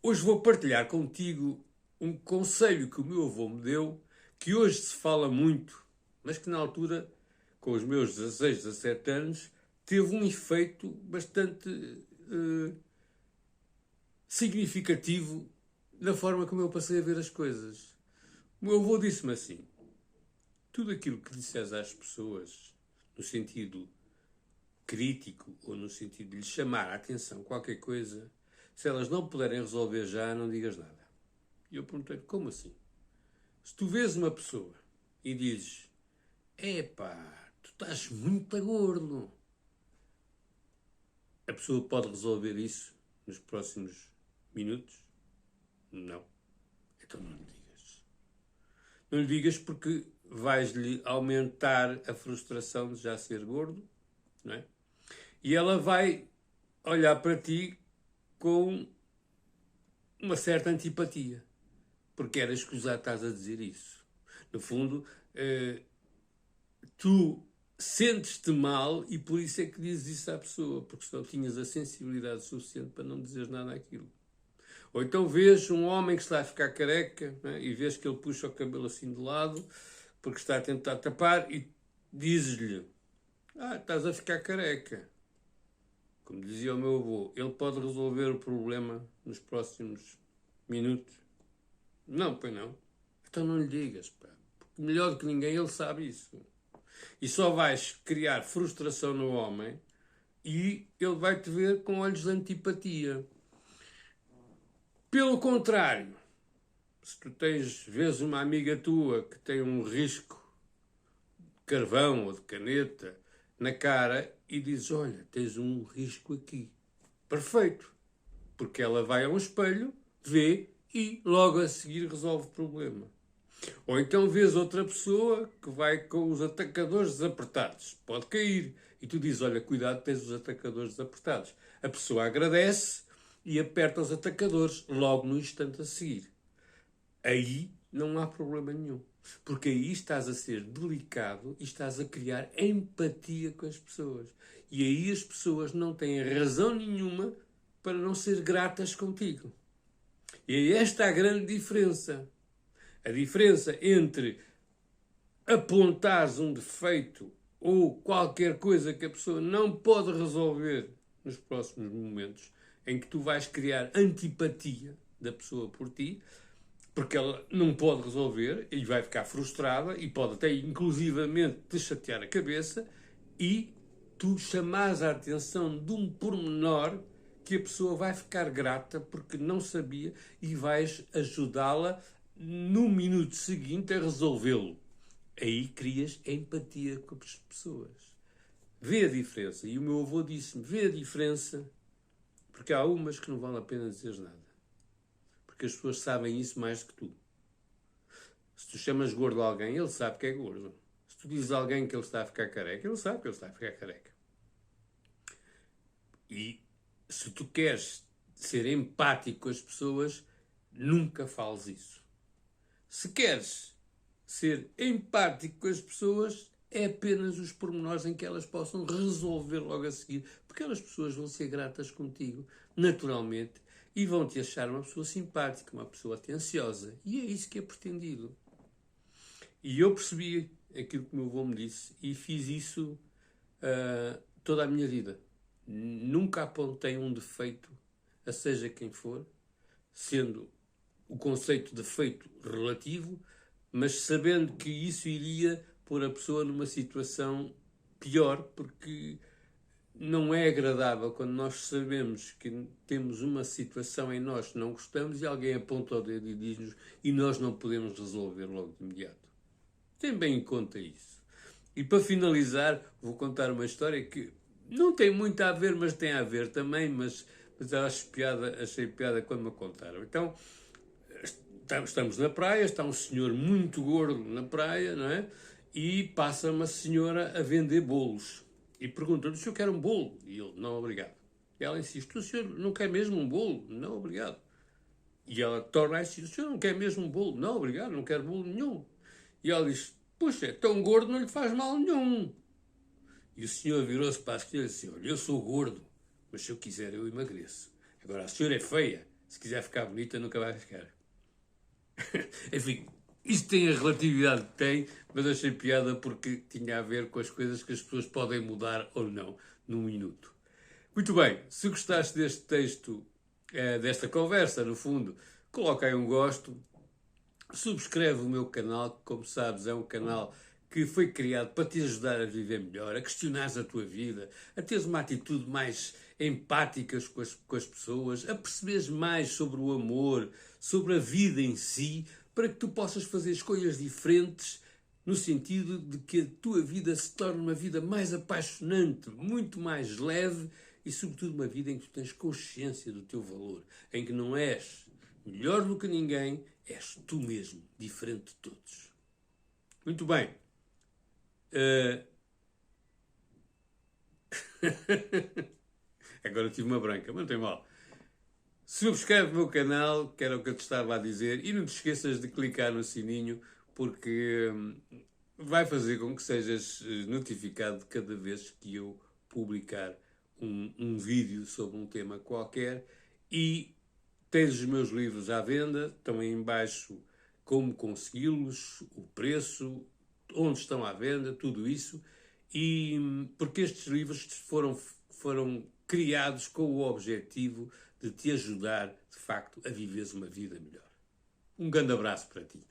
Hoje vou partilhar contigo um conselho que o meu avô me deu, que hoje se fala muito, mas que na altura, com os meus 16, 17 anos, teve um efeito bastante significativo na forma como eu passei a ver as coisas. O meu avô disse-me assim: tudo aquilo que disseres às pessoas, no sentido crítico ou no sentido de lhes chamar a atenção qualquer coisa, se elas não puderem resolver já, não digas nada. E eu perguntei: como assim? Se tu vês uma pessoa e dizes: epá, tu estás muito gordo, a pessoa pode resolver isso nos próximos minutos? Não. Então não lhe digas. Não lhe digas porque vais-lhe aumentar a frustração de já ser gordo, não é? E ela vai olhar para ti com uma certa antipatia, porque era escusado estás a dizer isso. No fundo, tu sentes-te mal e por isso é que dizes isso à pessoa, porque só tinhas a sensibilidade suficiente para não dizer nada àquilo. Ou então vês um homem que está a ficar careca, né, e vês que ele puxa o cabelo assim de lado, porque está a tentar tapar, e dizes-lhe: estás a ficar careca. Como dizia o meu avô, ele pode resolver o problema nos próximos minutos? Não, pois não. Então não lhe digas, pá. Porque melhor do que ninguém ele sabe isso. E só vais criar frustração no homem e ele vai-te ver com olhos de antipatia. Pelo contrário, se tu vês uma amiga tua que tem um risco de carvão ou de caneta na cara e dizes: olha, tens um risco aqui. Perfeito. Porque ela vai a um espelho, vê e logo a seguir resolve o problema. Ou então vês outra pessoa que vai com os atacadores desapertados. Pode cair. E tu dizes: olha, cuidado, tens os atacadores desapertados. A pessoa agradece e aperta os atacadores logo no instante a seguir. Aí não há problema nenhum. Porque aí estás a ser delicado e estás a criar empatia com as pessoas. E aí as pessoas não têm razão nenhuma para não ser gratas contigo. E é esta a grande diferença. A diferença entre apontares um defeito ou qualquer coisa que a pessoa não pode resolver nos próximos momentos, em que tu vais criar antipatia da pessoa por ti, porque ela não pode resolver e vai ficar frustrada e pode até inclusivamente te chatear a cabeça, e tu chamares a atenção de um pormenor que a pessoa vai ficar grata porque não sabia e vais ajudá-la no minuto seguinte a resolvê-lo. Aí crias empatia com as pessoas. Vê a diferença. E o meu avô disse-me: vê a diferença, porque há umas que não vale a pena dizer nada. Porque as pessoas sabem isso mais do que tu. Se tu chamas gordo a alguém, ele sabe que é gordo. Se tu dizes a alguém que ele está a ficar careca, ele sabe que ele está a ficar careca. E se tu queres ser empático com as pessoas, nunca fales isso. Se queres ser empático com as pessoas, é apenas os pormenores em que elas possam resolver logo a seguir, porque aquelas pessoas vão ser gratas contigo, naturalmente, e vão te achar uma pessoa simpática, uma pessoa atenciosa. E é isso que é pretendido. E eu percebi aquilo que o meu avô me disse e fiz isso toda a minha vida. Nunca apontei um defeito a seja quem for, sendo o conceito de defeito relativo, mas sabendo que isso iria pôr a pessoa numa situação pior, porque não é agradável quando nós sabemos que temos uma situação em nós que não gostamos e alguém aponta o dedo e diz-nos e nós não podemos resolver logo de imediato. Tem bem em conta isso. E para finalizar, vou contar uma história que não tem muito a ver, mas tem a ver também, mas achei piada quando me contaram. Então, estamos na praia, está um senhor muito gordo na praia, não é? E passa uma senhora a vender bolos. E pergunta-lhe se eu quero um bolo. E ele: não, obrigado. E ela insiste: o senhor não quer mesmo um bolo? Não, obrigado. E ela torna a insistir: o senhor não quer mesmo um bolo? Não, obrigado, não quero bolo nenhum. E ela diz: puxa, é tão gordo, não lhe faz mal nenhum. E o senhor virou-se para a senhora e disse: olha, eu sou gordo, mas se eu quiser eu emagreço. Agora, a senhora é feia, Se quiser ficar bonita, nunca vai ficar. Enfim, isto tem a relatividade que tem, mas achei piada porque tinha a ver com as coisas que as pessoas podem mudar ou não num minuto. Muito bem, se gostaste deste texto, desta conversa, no fundo, coloca aí um gosto, subscreve o meu canal, que, como sabes, é um canal que foi criado para te ajudar a viver melhor, a questionares a tua vida, a teres uma atitude mais empática com as pessoas, a perceberes mais sobre o amor, sobre a vida em si, para que tu possas fazer escolhas diferentes, no sentido de que a tua vida se torne uma vida mais apaixonante, muito mais leve e, sobretudo, uma vida em que tu tens consciência do teu valor, em que não és melhor do que ninguém, és tu mesmo, diferente de todos. Muito bem. Agora tive uma branca, mas não tem mal. Subscreve o meu canal, que era o que eu te estava a dizer, e não te esqueças de clicar no sininho, porque vai fazer com que sejas notificado cada vez que eu publicar um vídeo sobre um tema qualquer. E tens os meus livros à venda, estão aí em baixo, como consegui-los, o preço, onde estão à venda, tudo isso. E porque estes livros foram criados com o objetivo de te ajudar, de facto, a viveres uma vida melhor. Um grande abraço para ti.